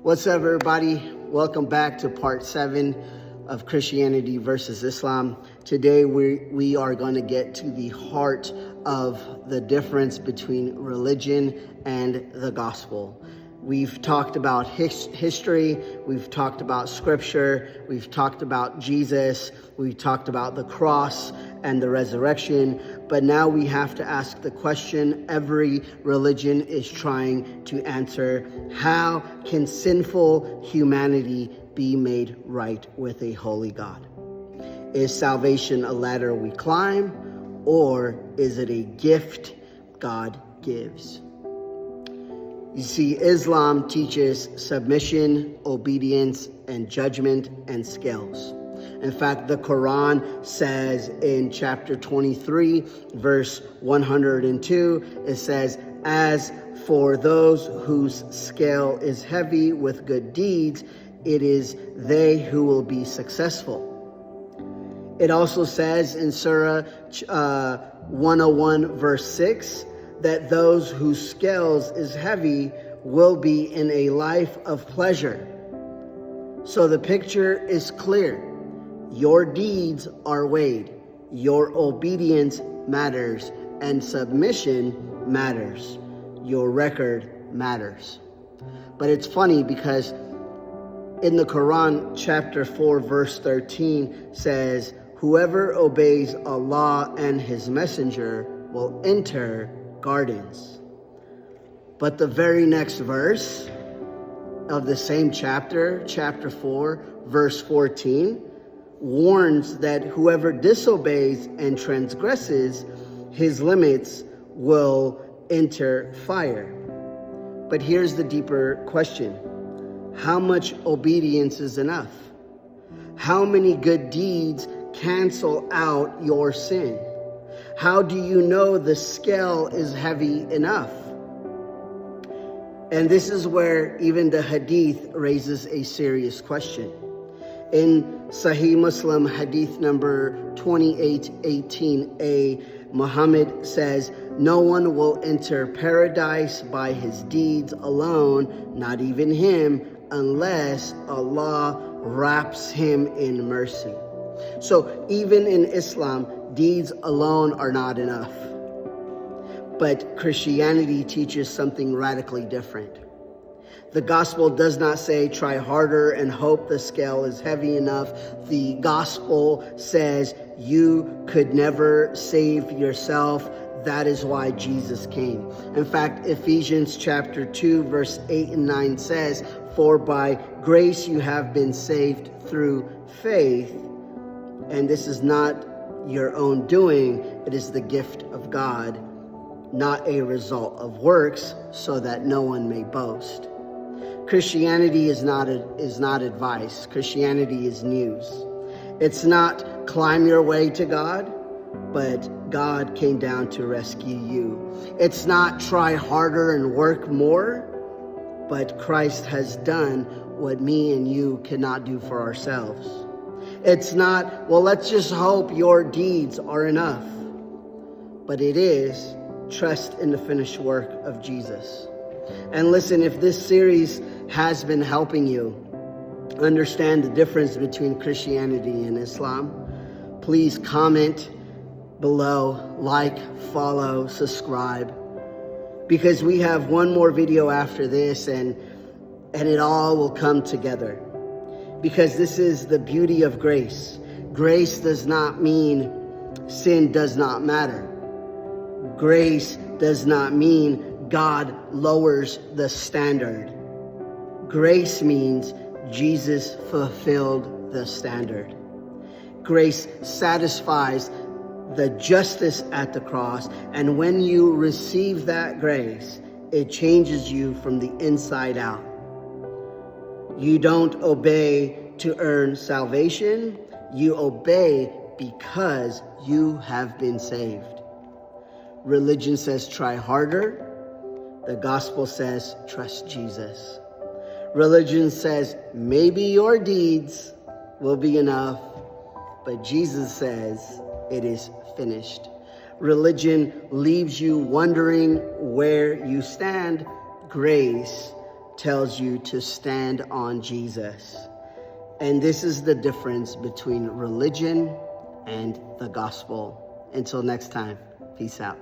What's up, everybody? Welcome back to part 7 of Christianity versus Islam. Today we are going to get to the heart of the difference between religion and the gospel. We've talked about history, we've talked about scripture, we've talked about Jesus, we've talked about the cross and the resurrection, but now we have to ask the question every religion is trying to answer: how can sinful humanity be made right with a holy God? Is salvation a ladder we climb, or is it a gift God gives? You see, Islam teaches submission, obedience, and judgment and scales. In fact, the Quran says in chapter 23, verse 102, it says, "As for those whose scale is heavy with good deeds, it is they who will be successful." It also says in Surah 101, verse 6, that those whose scales is heavy will be in a life of pleasure. So the picture is clear. Your deeds are weighed, your obedience matters, and submission matters. Your record matters. But it's funny because in the Quran, chapter 4, verse 13 says, "Whoever obeys Allah and his messenger will enter gardens." But the very next verse of the same chapter, chapter 4, verse 14, warns that whoever disobeys and transgresses his limits will enter fire. But here's the deeper question: how much obedience is enough? How many good deeds cancel out your sin? How do you know the scale is heavy enough? And this is where even the hadith raises a serious question. In Sahih Muslim hadith number 2818a, Muhammad says, "No one will enter paradise by his deeds alone, not even him, unless Allah wraps him in mercy." So even in Islam, deeds alone are not enough. But Christianity teaches something radically different. The gospel does not say try harder and hope the scale is heavy enough. The gospel says you could never save yourself. That is why Jesus came. In fact, Ephesians chapter 2, verse 8 and 9 says, "For by grace you have been saved through faith, and this is not your own doing, it is the gift of God, not a result of works, so that no one may boast." Christianity is not advice. Christianity is news. It's not climb your way to God, but God came down to rescue you. It's not try harder and work more, but Christ has done what me and you cannot do for ourselves. It's not, well, let's just hope your deeds are enough. But it is, trust in the finished work of Jesus. And listen, if this series has been helping you understand the difference between Christianity and Islam, please comment below, like, follow, subscribe. Because we have one more video after this, and it all will come together. Because this is the beauty of grace. Grace does not mean sin does not matter. Grace does not mean God lowers the standard. Grace means Jesus fulfilled the standard. Grace satisfies the justice at the cross, and when you receive that grace, it changes you from the inside out. You don't obey to earn salvation. You obey because you have been saved. Religion says try harder. The gospel says trust Jesus. Religion says maybe your deeds will be enough, but Jesus says it is finished. Religion leaves you wondering where you stand. Grace tells you to stand on Jesus. And this is the difference between religion and the gospel. Until next time, peace out.